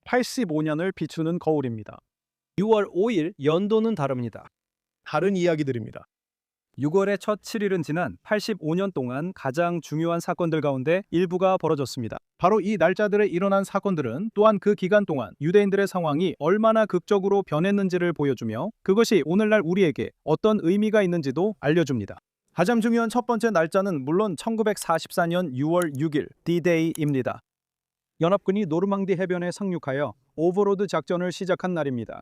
85년을 비추는 거울입니다. 6월 5일 연도는 다릅니다. 다른 이야기들입니다. 6월의 첫 7일은 지난 85년 동안 가장 중요한 사건들 가운데 일부가 벌어졌습니다. 바로 이 날짜들에 일어난 사건들은 또한 그 기간 동안 유대인들의 상황이 얼마나 극적으로 변했는지를 보여주며 그것이 오늘날 우리에게 어떤 의미가 있는지도 알려줍니다. 가장 중요한 첫 번째 날짜는 물론 1944년 6월 6일 D-Day입니다. 연합군이 노르망디 해변에 상륙하여 오버로드 작전을 시작한 날입니다.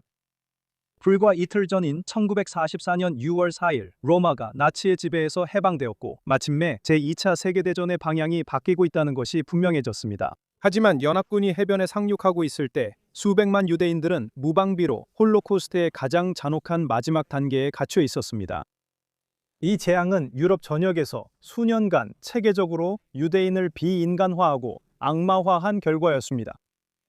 불과 이틀 전인 1944년 6월 4일 로마가 나치의 지배에서 해방되었고 마침내 제2차 세계대전의 방향이 바뀌고 있다는 것이 분명해졌습니다. 하지만 연합군이 해변에 상륙하고 있을 때 수백만 유대인들은 무방비로 홀로코스트의 가장 잔혹한 마지막 단계에 갇혀 있었습니다. 이 재앙은 유럽 전역에서 수년간 체계적으로 유대인을 비인간화하고 악마화한 결과였습니다.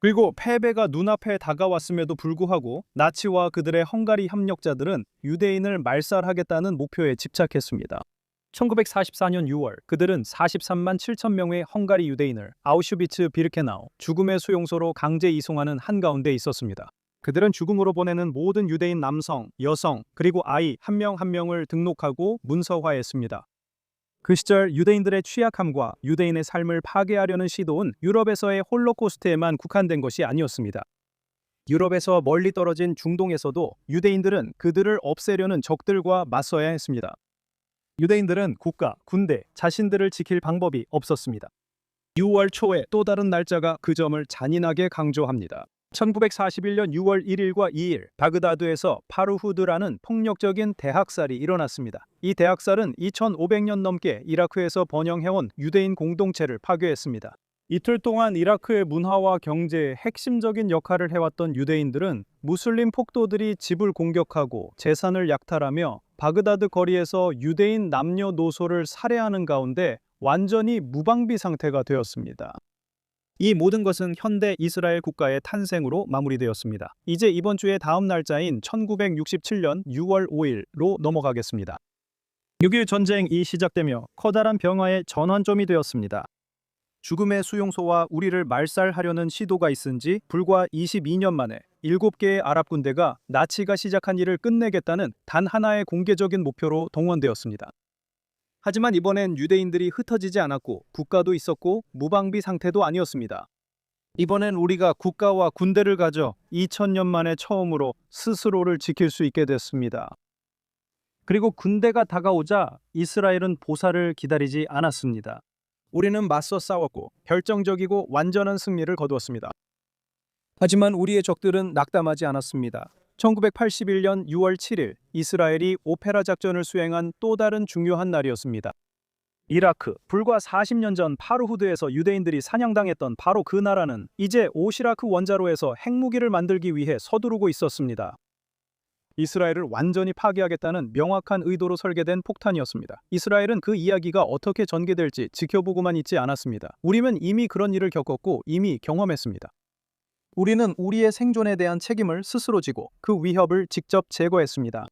그리고 패배가 눈앞에 다가왔음에도 불구하고 나치와 그들의 헝가리 협력자들은 유대인을 말살하겠다는 목표에 집착했습니다. 1944년 6월 그들은 43만 7천 명의 헝가리 유대인을 아우슈비츠 비르케나우 죽음의 수용소로 강제 이송하는 한가운데 있었습니다. 그들은 죽음으로 보내는 모든 유대인 남성, 여성, 그리고 아이 한 명 한 명을 등록하고 문서화했습니다. 그 시절 유대인들의 취약함과 유대인의 삶을 파괴하려는 시도는 유럽에서의 홀로코스트에만 국한된 것이 아니었습니다. 유럽에서 멀리 떨어진 중동에서도 유대인들은 그들을 없애려는 적들과 맞서야 했습니다. 유대인들은 국가, 군대, 자신들을 지킬 방법이 없었습니다. 6월 초에 또 다른 날짜가 그 점을 잔인하게 강조합니다. 1941년 6월 1일과 2일 바그다드에서 파루후드라는 폭력적인 대학살이 일어났습니다. 이 대학살은 2500년 넘게 이라크에서 번영해온 유대인 공동체를 파괴했습니다. 이틀 동안 이라크의 문화와 경제에 핵심적인 역할을 해왔던 유대인들은 무슬림 폭도들이 집을 공격하고 재산을 약탈하며 바그다드 거리에서 유대인 남녀노소를 살해하는 가운데 완전히 무방비 상태가 되었습니다. 이 모든 것은 현대 이스라엘 국가의 탄생으로 마무리되었습니다. 이제 이번 주의 다음 날짜인 1967년 6월 5일로 넘어가겠습니다. 6.1 전쟁이 시작되며 커다란 병화의 전환점이 되었습니다. 죽음의 수용소와 우리를 말살하려는 시도가 있은 지 불과 22년 만에 7개의 아랍 군대가 나치가 시작한 일을 끝내겠다는 단 하나의 공개적인 목표로 동원되었습니다. 하지만 이번엔 유대인들이 흩어지지 않았고 국가도 있었고 무방비 상태도 아니었습니다. 이번엔 우리가 국가와 군대를 가져 2000년 만에 처음으로 스스로를 지킬 수 있게 됐습니다. 그리고 군대가 다가오자 이스라엘은 보살을 기다리지 않았습니다. 우리는 맞서 싸웠고 결정적이고 완전한 승리를 거두었습니다. 하지만 우리의 적들은 낙담하지 않았습니다. 1981년 6월 7일 이스라엘이 오페라 작전을 수행한 또 다른 중요한 날이었습니다. 이라크, 불과 40년 전 파루후드에서 유대인들이 사냥당했던 바로 그 나라는 이제 오시라크 원자로에서 핵무기를 만들기 위해 서두르고 있었습니다. 이스라엘을 완전히 파괴하겠다는 명확한 의도로 설계된 폭탄이었습니다. 이스라엘은 그 이야기가 어떻게 전개될지 지켜보고만 있지 않았습니다. 우리는 이미 그런 일을 겪었고 이미 경험했습니다. 우리는 우리의 생존에 대한 책임을 스스로 지고 그 위협을 직접 제거했습니다.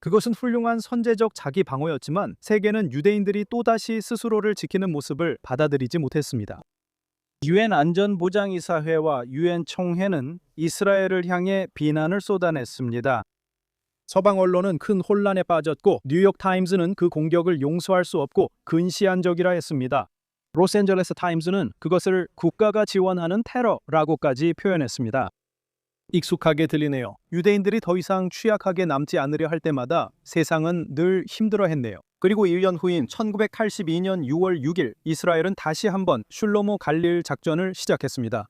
그것은 훌륭한 선제적 자기 방어였지만 세계는 유대인들이 또다시 스스로를 지키는 모습을 받아들이지 못했습니다. 유엔 안전보장이사회와 유엔 총회는 이스라엘을 향해 비난을 쏟아냈습니다. 서방 언론은 큰 혼란에 빠졌고 뉴욕타임즈는 그 공격을 용서할 수 없고 근시안적이라 했습니다. 로스앤젤레스 타임즈는 그것을 국가가 지원하는 테러라고까지 표현했습니다. 익숙하게 들리네요. 유대인들이 더 이상 취약하게 남지 않으려 할 때마다 세상은 늘 힘들어했네요. 그리고 1년 후인 1982년 6월 6일 이스라엘은 다시 한번 슐로모 갈릴 작전을 시작했습니다.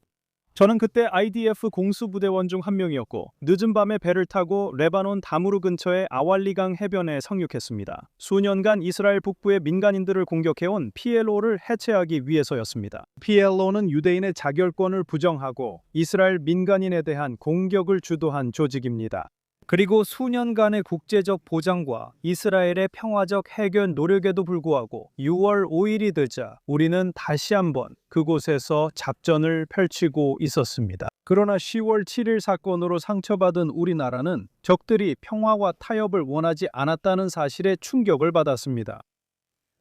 저는 그때 IDF 공수부대원 중 한 명이었고 늦은 밤에 배를 타고 레바논 다무르 근처의 아왈리강 해변에 상륙했습니다. 수년간 이스라엘 북부의 민간인들을 공격해온 PLO를 해체하기 위해서였습니다. PLO는 유대인의 자결권을 부정하고 이스라엘 민간인에 대한 공격을 주도한 조직입니다. 그리고 수년간의 국제적 보장과 이스라엘의 평화적 해결 노력에도 불구하고 6월 5일이 되자 우리는 다시 한번 그곳에서 작전을 펼치고 있었습니다. 그러나 10월 7일 사건으로 상처받은 우리나라는 적들이 평화와 타협을 원하지 않았다는 사실에 충격을 받았습니다.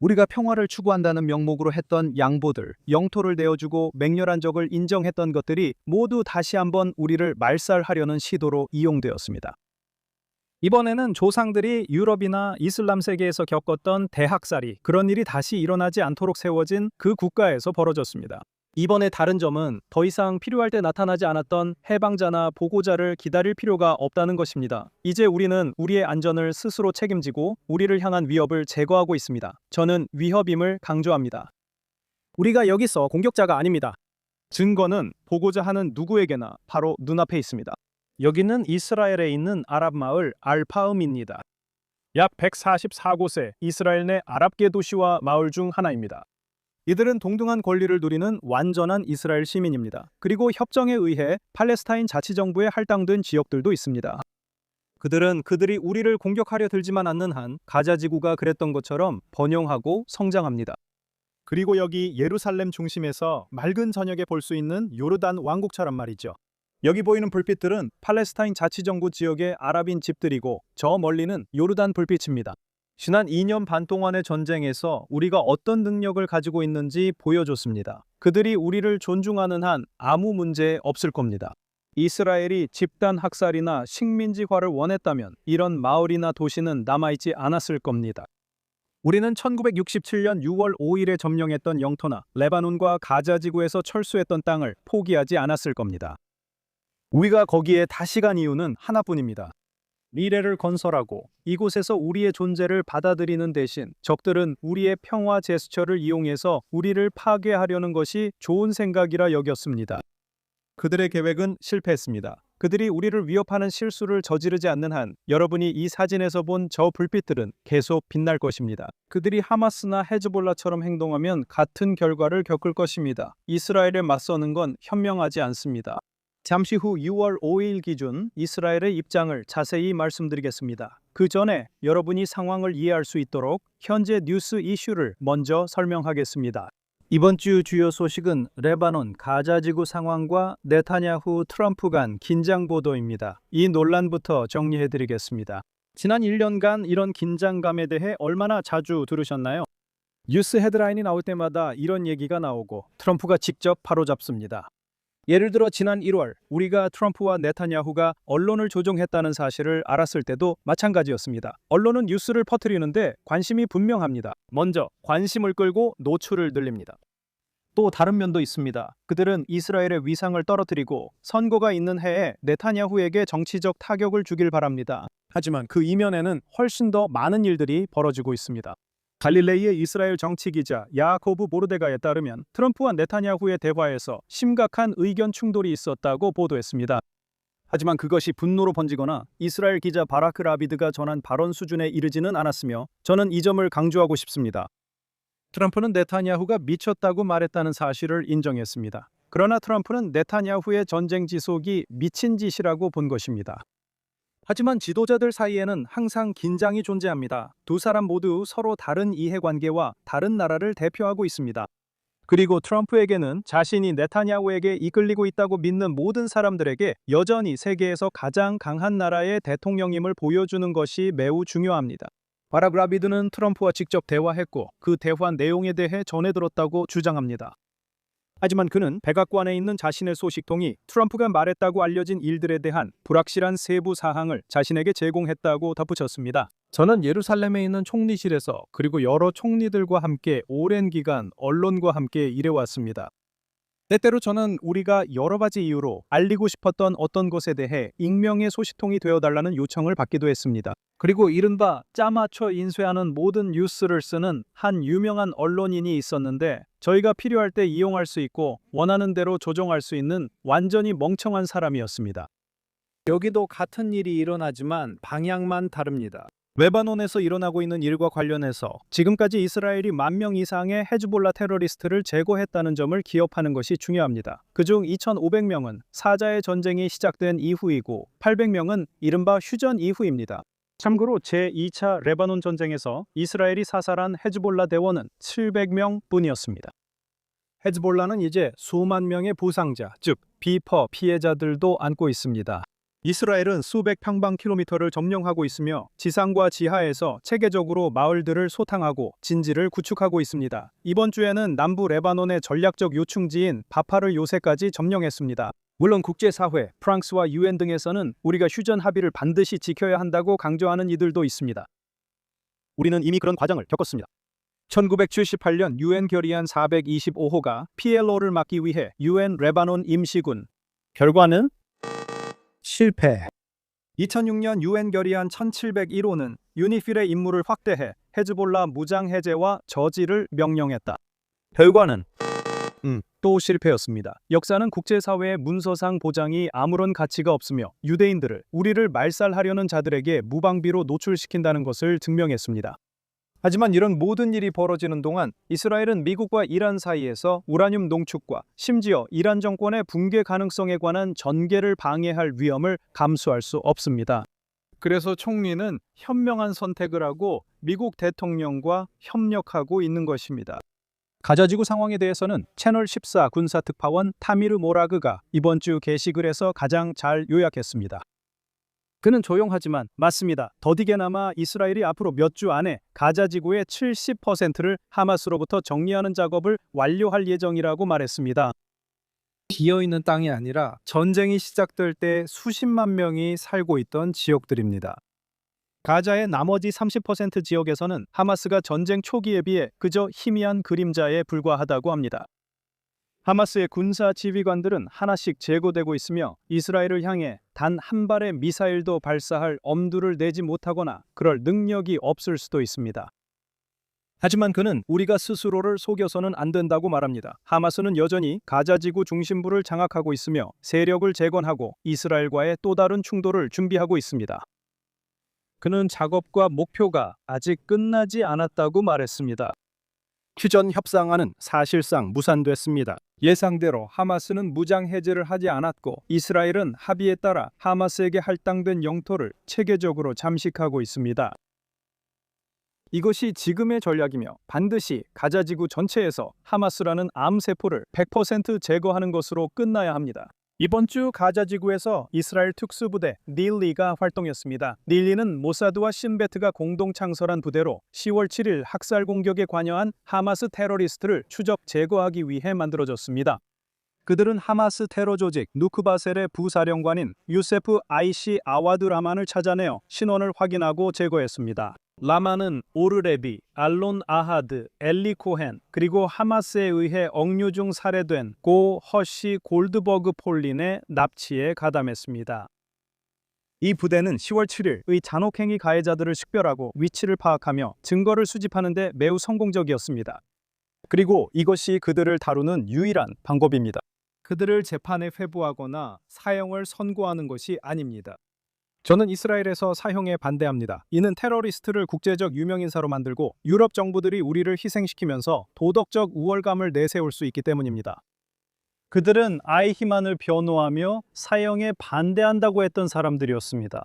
우리가 평화를 추구한다는 명목으로 했던 양보들, 영토를 내어주고 맹렬한 적을 인정했던 것들이 모두 다시 한번 우리를 말살하려는 시도로 이용되었습니다. 이번에는 조상들이 유럽이나 이슬람 세계에서 겪었던 대학살이 그런 일이 다시 일어나지 않도록 세워진 그 국가에서 벌어졌습니다. 이번에 다른 점은 더 이상 필요할 때 나타나지 않았던 해방자나 보고자를 기다릴 필요가 없다는 것입니다. 이제 우리는 우리의 안전을 스스로 책임지고 우리를 향한 위협을 제거하고 있습니다. 저는 위협임을 강조합니다. 우리가 여기서 공격자가 아닙니다. 증거는 보고자 하는 누구에게나 바로 눈앞에 있습니다. 여기는 이스라엘에 있는 아랍 마을 알파음입니다. 약 144곳의 이스라엘 내 아랍계 도시와 마을 중 하나입니다. 이들은 동등한 권리를 누리는 완전한 이스라엘 시민입니다. 그리고 협정에 의해 팔레스타인 자치정부에 할당된 지역들도 있습니다. 그들은 그들이 우리를 공격하려 들지만 않는 한 가자 지구가 그랬던 것처럼 번영하고 성장합니다. 그리고 여기 예루살렘 중심에서 맑은 저녁에 볼 수 있는 요르단 왕국처럼 말이죠. 여기 보이는 불빛들은 팔레스타인 자치정부 지역의 아랍인 집들이고 저 멀리는 요르단 불빛입니다. 지난 2년 반 동안의 전쟁에서 우리가 어떤 능력을 가지고 있는지 보여줬습니다. 그들이 우리를 존중하는 한 아무 문제 없을 겁니다. 이스라엘이 집단 학살이나 식민지화를 원했다면 이런 마을이나 도시는 남아있지 않았을 겁니다. 우리는 1967년 6월 5일에 점령했던 영토나 레바논과 가자 지구에서 철수했던 땅을 포기하지 않았을 겁니다. 우리가 거기에 다시 간 이유는 하나뿐입니다. 미래를 건설하고 이곳에서 우리의 존재를 받아들이는 대신 적들은 우리의 평화 제스처를 이용해서 우리를 파괴하려는 것이 좋은 생각이라 여겼습니다. 그들의 계획은 실패했습니다. 그들이 우리를 위협하는 실수를 저지르지 않는 한 여러분이 이 사진에서 본 저 불빛들은 계속 빛날 것입니다. 그들이 하마스나 헤즈볼라처럼 행동하면 같은 결과를 겪을 것입니다. 이스라엘에 맞서는 건 현명하지 않습니다. 잠시 후 6월 5일 기준 이스라엘의 입장을 자세히 말씀드리겠습니다. 그 전에 여러분이 상황을 이해할 수 있도록 현재 뉴스 이슈를 먼저 설명하겠습니다. 이번 주 주요 소식은 레바논 가자 지구 상황과 네타냐후 트럼프 간 긴장 보도입니다. 이 논란부터 정리해드리겠습니다. 지난 1년간 이런 긴장감에 대해 얼마나 자주 들으셨나요? 뉴스 헤드라인이 나올 때마다 이런 얘기가 나오고 트럼프가 직접 바로잡습니다. 예를 들어 지난 1월 우리가 트럼프와 네타냐후가 언론을 조종했다는 사실을 알았을 때도 마찬가지였습니다. 언론은 뉴스를 퍼뜨리는데 관심이 분명합니다. 먼저 관심을 끌고 노출을 늘립니다. 또 다른 면도 있습니다. 그들은 이스라엘의 위상을 떨어뜨리고 선거가 있는 해에 네타냐후에게 정치적 타격을 주길 바랍니다. 하지만 그 이면에는 훨씬 더 많은 일들이 벌어지고 있습니다. 갈릴레이의 이스라엘 정치기자 야코브 모르데가에 따르면 트럼프와 네타냐후의 대화에서 심각한 의견 충돌이 있었다고 보도했습니다. 하지만 그것이 분노로 번지거나 이스라엘 기자 바라크 라비드가 전한 발언 수준에 이르지는 않았으며 저는 이 점을 강조하고 싶습니다. 트럼프는 네타냐후가 미쳤다고 말했다는 사실을 인정했습니다. 그러나 트럼프는 네타냐후의 전쟁 지속이 미친 짓이라고 본 것입니다. 하지만 지도자들 사이에는 항상 긴장이 존재합니다. 두 사람 모두 서로 다른 이해관계와 다른 나라를 대표하고 있습니다. 그리고 트럼프에게는 자신이 네타냐후에게 이끌리고 있다고 믿는 모든 사람들에게 여전히 세계에서 가장 강한 나라의 대통령임을 보여주는 것이 매우 중요합니다. 바락 라비드는 트럼프와 직접 대화했고 그 대화 내용에 대해 전해들었다고 주장합니다. 하지만 그는 백악관에 있는 자신의 소식통이 트럼프가 말했다고 알려진 일들에 대한 불확실한 세부 사항을 자신에게 제공했다고 덧붙였습니다. 저는 예루살렘에 있는 총리실에서 그리고 여러 총리들과 함께 오랜 기간 언론과 함께 일해왔습니다. 때때로 저는 우리가 여러 가지 이유로 알리고 싶었던 어떤 것에 대해 익명의 소식통이 되어달라는 요청을 받기도 했습니다. 그리고 이른바 짜맞춰 인쇄하는 모든 뉴스를 쓰는 한 유명한 언론인이 있었는데 저희가 필요할 때 이용할 수 있고 원하는 대로 조종할 수 있는 완전히 멍청한 사람이었습니다. 여기도 같은 일이 일어나지만 방향만 다릅니다. 레바논에서 일어나고 있는 일과 관련해서 지금까지 이스라엘이 10,000명 이상의 헤즈볼라 테러리스트를 제거했다는 점을 기억하는 것이 중요합니다. 그중 2,500명은 사자의 전쟁이 시작된 이후이고 800명은 이른바 휴전 이후입니다. 참고로 제2차 레바논 전쟁에서 이스라엘이 사살한 헤즈볼라 대원은 700명 뿐이었습니다. 헤즈볼라는 이제 수만 명의 부상자, 즉 비퍼 피해자들도 안고 있습니다. 이스라엘은 수백 평방킬로미터를 점령하고 있으며 지상과 지하에서 체계적으로 마을들을 소탕하고 진지를 구축하고 있습니다. 이번 주에는 남부 레바논의 전략적 요충지인 바파르 요새까지 점령했습니다. 물론 국제사회, 프랑스와 유엔 등에서는 우리가 휴전 합의를 반드시 지켜야 한다고 강조하는 이들도 있습니다. 우리는 이미 그런 과정을 겪었습니다. 1978년 유엔 결의안 425호가 PLO를 막기 위해 유엔 레바논 임시군. 결과는 실패. 2006년 유엔 결의안 1701호는 유니필의 임무를 확대해 헤즈볼라 무장 해제와 저지를 명령했다. 결과는 또 실패였습니다. 역사는 국제사회의 문서상 보장이 아무런 가치가 없으며 유대인들을 우리를 말살하려는 자들에게 무방비로 노출시킨다는 것을 증명했습니다. 하지만 이런 모든 일이 벌어지는 동안 이스라엘은 미국과 이란 사이에서 우라늄 농축과 심지어 이란 정권의 붕괴 가능성에 관한 전개를 방해할 위험을 감수할 수 없습니다. 그래서 총리는 현명한 선택을 하고 미국 대통령과 협력하고 있는 것입니다. 가자지구 상황에 대해서는 채널 14 군사특파원 타미르 모라그가 이번 주 게시글에서 가장 잘 요약했습니다. 그는 조용하지만 맞습니다. 더디게나마 이스라엘이 앞으로 몇 주 안에 가자 지구의 70%를 하마스로부터 정리하는 작업을 완료할 예정이라고 말했습니다. 비어있는 땅이 아니라 전쟁이 시작될 때 수십만 명이 살고 있던 지역들입니다. 가자의 나머지 30% 지역에서는 하마스가 전쟁 초기에 비해 그저 희미한 그림자에 불과하다고 합니다. 하마스의 군사 지휘관들은 하나씩 제거되고 있으며 이스라엘을 향해 단 한 발의 미사일도 발사할 엄두를 내지 못하거나 그럴 능력이 없을 수도 있습니다. 하지만 그는 우리가 스스로를 속여서는 안 된다고 말합니다. 하마스는 여전히 가자지구 중심부를 장악하고 있으며 세력을 재건하고 이스라엘과의 또 다른 충돌을 준비하고 있습니다. 그는 작업과 목표가 아직 끝나지 않았다고 말했습니다. 휴전 협상안은 사실상 무산됐습니다. 예상대로 하마스는 무장 해제를 하지 않았고 이스라엘은 합의에 따라 하마스에게 할당된 영토를 체계적으로 잠식하고 있습니다. 이것이 지금의 전략이며 반드시 가자지구 전체에서 하마스라는 암세포를 100% 제거하는 것으로 끝나야 합니다. 이번 주 가자지구에서 이스라엘 특수부대 닐리가 활동했습니다. 닐리는 모사드와 신베트가 공동 창설한 부대로 10월 7일 학살 공격에 관여한 하마스 테러리스트를 추적 제거하기 위해 만들어졌습니다. 그들은 하마스 테러 조직 누크바셀의 부사령관인 유세프 아이시 아와드 라만을 찾아내어 신원을 확인하고 제거했습니다. 라만은 오르레비, 알론 아하드, 엘리 코헨, 그리고 하마스에 의해 억류 중 살해된 고 허시 골드버그 폴린의 납치에 가담했습니다. 이 부대는 10월 7일의 잔혹행위 가해자들을 식별하고 위치를 파악하며 증거를 수집하는 데 매우 성공적이었습니다. 그리고 이것이 그들을 다루는 유일한 방법입니다. 그들을 재판에 회부하거나 사형을 선고하는 것이 아닙니다. 저는 이스라엘에서 사형에 반대합니다. 이는 테러리스트를 국제적 유명인사로 만들고 유럽 정부들이 우리를 희생시키면서 도덕적 우월감을 내세울 수 있기 때문입니다. 그들은 아이히만을 변호하며 사형에 반대한다고 했던 사람들이었습니다.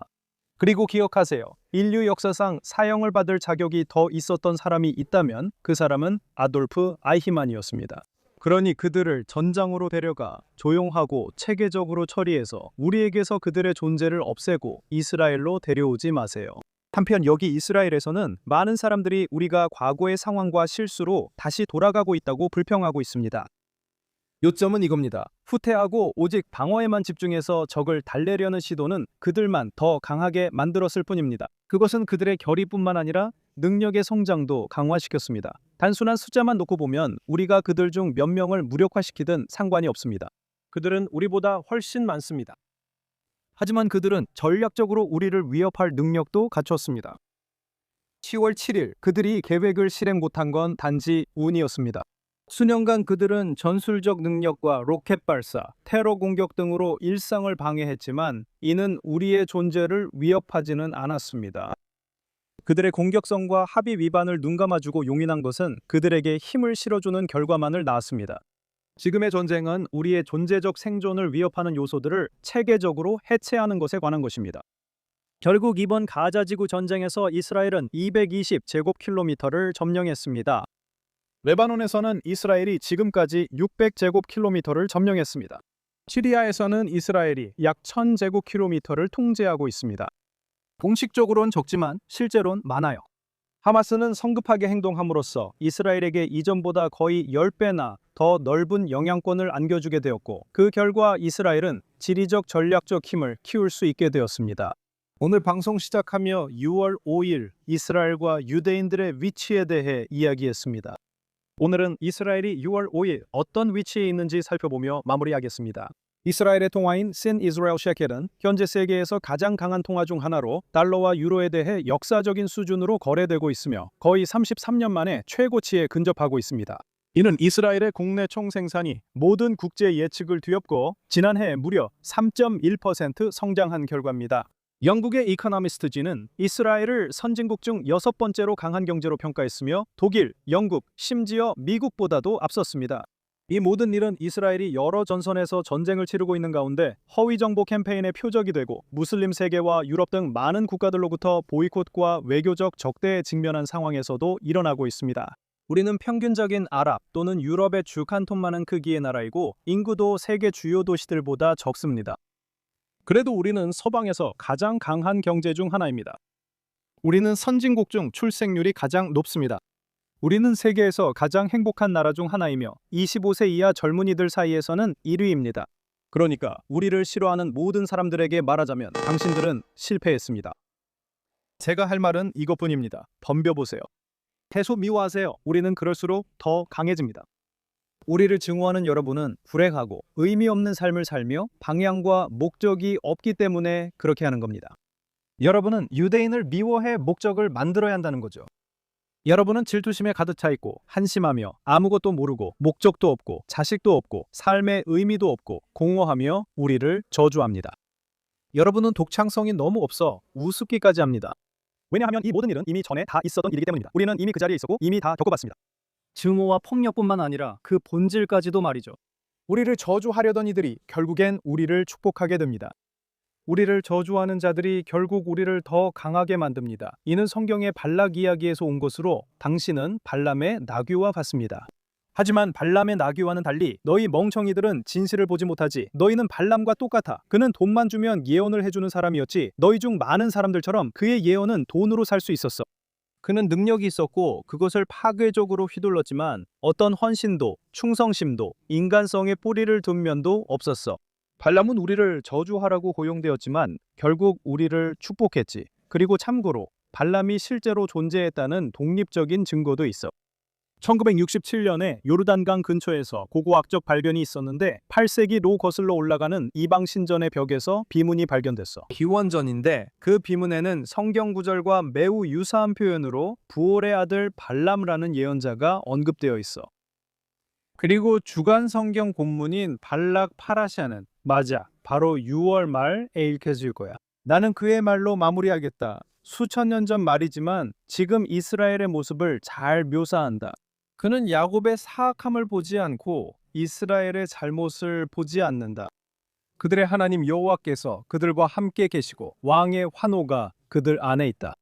그리고 기억하세요. 인류 역사상 사형을 받을 자격이 더 있었던 사람이 있다면 그 사람은 아돌프 아이히만이었습니다. 그러니 그들을 전장으로 데려가 조용하고 체계적으로 처리해서 우리에게서 그들의 존재를 없애고 이스라엘로 데려오지 마세요. 한편 여기 이스라엘에서는 많은 사람들이 우리가 과거의 상황과 실수로 다시 돌아가고 있다고 불평하고 있습니다. 요점은 이겁니다. 후퇴하고 오직 방어에만 집중해서 적을 달래려는 시도는 그들만 더 강하게 만들었을 뿐입니다. 그것은 그들의 결의뿐만 아니라 능력의 성장도 강화시켰습니다. 단순한 숫자만 놓고 보면 우리가 그들 중 몇 명을 무력화시키든 상관이 없습니다. 그들은 우리보다 훨씬 많습니다. 하지만 그들은 전략적으로 우리를 위협할 능력도 갖췄습니다. 10월 7일 그들이 계획을 실행 못한 건 단지 운이었습니다. 수년간 그들은 전술적 능력과 로켓 발사, 테러 공격 등으로 일상을 방해했지만 이는 우리의 존재를 위협하지는 않았습니다. 그들의 공격성과 합의 위반을 눈감아주고 용인한 것은 그들에게 힘을 실어주는 결과만을 낳았습니다. 지금의 전쟁은 우리의 존재적 생존을 위협하는 요소들을 체계적으로 해체하는 것에 관한 것입니다. 결국 이번 가자지구 전쟁에서 이스라엘은 220제곱킬로미터를 점령했습니다. 레바논에서는 이스라엘이 지금까지 600제곱킬로미터를 점령했습니다. 시리아에서는 이스라엘이 약 1000제곱킬로미터를 통제하고 있습니다. 공식적으로는 적지만 실제로는 많아요. 하마스는 성급하게 행동함으로써 이스라엘에게 이전보다 거의 10배나 더 넓은 영향권을 안겨주게 되었고, 그 결과 이스라엘은 지리적 전략적 힘을 키울 수 있게 되었습니다. 오늘 방송 시작하며 6월 5일 이스라엘과 유대인들의 위치에 대해 이야기했습니다. 오늘은 이스라엘이 6월 5일 어떤 위치에 있는지 살펴보며 마무리하겠습니다. 이스라엘의 통화인 신 이스라엘 셰켈은 현재 세계에서 가장 강한 통화 중 하나로 달러와 유로에 대해 역사적인 수준으로 거래되고 있으며 거의 33년 만에 최고치에 근접하고 있습니다. 이는 이스라엘의 국내 총생산이 모든 국제 예측을 뒤엎고 지난해 무려 3.1% 성장한 결과입니다. 영국의 이코노미스트지는 이스라엘을 선진국 중 6번째로 강한 경제로 평가했으며 독일, 영국, 심지어 미국보다도 앞섰습니다. 이 모든 일은 이스라엘이 여러 전선에서 전쟁을 치르고 있는 가운데 허위 정보 캠페인의 표적이 되고 무슬림 세계와 유럽 등 많은 국가들로부터 보이콧과 외교적 적대에 직면한 상황에서도 일어나고 있습니다. 우리는 평균적인 아랍 또는 유럽의 주 칸톤만한 크기의 나라이고 인구도 세계 주요 도시들보다 적습니다. 그래도 우리는 서방에서 가장 강한 경제 중 하나입니다. 우리는 선진국 중 출생률이 가장 높습니다. 우리는 세계에서 가장 행복한 나라 중 하나이며 25세 이하 젊은이들 사이에서는 1위입니다. 그러니까 우리를 싫어하는 모든 사람들에게 말하자면 당신들은 실패했습니다. 제가 할 말은 이것뿐입니다. 덤벼보세요. 계속 미워하세요. 우리는 그럴수록 더 강해집니다. 우리를 증오하는 여러분은 불행하고 의미 없는 삶을 살며 방향과 목적이 없기 때문에 그렇게 하는 겁니다. 여러분은 유대인을 미워해 목적을 만들어야 한다는 거죠. 여러분은 질투심에 가득 차 있고 한심하며 아무것도 모르고 목적도 없고 자식도 없고 삶의 의미도 없고 공허하며 우리를 저주합니다. 여러분은 독창성이 너무 없어 우습기까지 합니다. 왜냐하면 이 모든 일은 이미 전에 다 있었던 일이기 때문입니다. 우리는 이미 그 자리에 있었고 이미 다 겪어봤습니다. 증오와 폭력뿐만 아니라 그 본질까지도 말이죠. 우리를 저주하려던 이들이 결국엔 우리를 축복하게 됩니다. 우리를 저주하는 자들이 결국 우리를 더 강하게 만듭니다. 이는 성경의 발락 이야기에서 온 것으로 당신은 발람의 나귀와 같습니다. 하지만 발람의 나귀와는 달리 너희 멍청이들은 진실을 보지 못하지. 너희는 발람과 똑같아. 그는 돈만 주면 예언을 해주는 사람이었지. 너희 중 많은 사람들처럼 그의 예언은 돈으로 살 수 있었어. 그는 능력이 있었고 그것을 파괴적으로 휘둘렀지만 어떤 헌신도, 충성심도, 인간성의 뿌리를 둔 면도 없었어. 발람은 우리를 저주하라고 고용되었지만 결국 우리를 축복했지. 그리고 참고로 발람이 실제로 존재했다는 독립적인 증거도 있어. 1967년에 요르단강 근처에서 고고학적 발견이 있었는데 8세기로 거슬러 올라가는 이방 신전의 벽에서 비문이 발견됐어. 기원전인데 그 비문에는 성경 구절과 매우 유사한 표현으로 부올의 아들 발람이라는 예언자가 언급되어 있어. 그리고 주간 성경 본문인 발락 파라샤는 맞아, 바로 6월 말에 읽혀질 거야. 나는 그의 말로 마무리하겠다. 수천 년 전 말이지만 지금 이스라엘의 모습을 잘 묘사한다. 그는 야곱의 사악함을 보지 않고 이스라엘의 잘못을 보지 않는다. 그들의 하나님 여호와께서 그들과 함께 계시고 왕의 환호가 그들 안에 있다.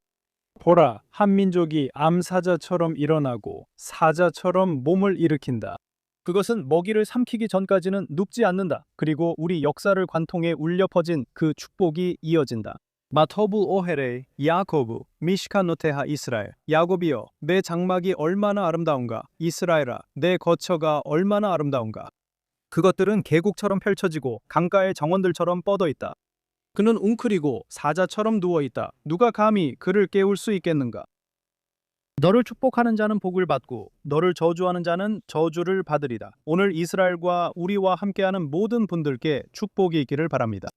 보라, 한 민족이 암사자처럼 일어나고 사자처럼 몸을 일으킨다. 그것은 먹이를 삼키기 전까지는 눕지 않는다. 그리고 우리 역사를 관통해 울려 퍼진 그 축복이 이어진다. 마토부 오헤레 야코브 미시카노테하 이스라엘. 야곱이여 내 장막이 얼마나 아름다운가. 이스라엘아 내 거처가 얼마나 아름다운가. 그것들은 계곡처럼 펼쳐지고 강가의 정원들처럼 뻗어 있다. 그는 웅크리고 사자처럼 누워 있다. 누가 감히 그를 깨울 수 있겠는가. 너를 축복하는 자는 복을 받고 너를 저주하는 자는 저주를 받으리다. 오늘 이스라엘과 우리와 함께하는 모든 분들께 축복이 있기를 바랍니다.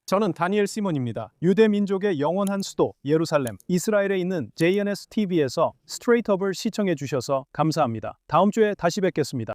저는 다니엘 시몬입니다. 유대 민족의 영원한 수도 예루살렘, 이스라엘에 있는 JNS TV에서 스트레이트업을 시청해 주셔서 감사합니다. 다음 주에 다시 뵙겠습니다.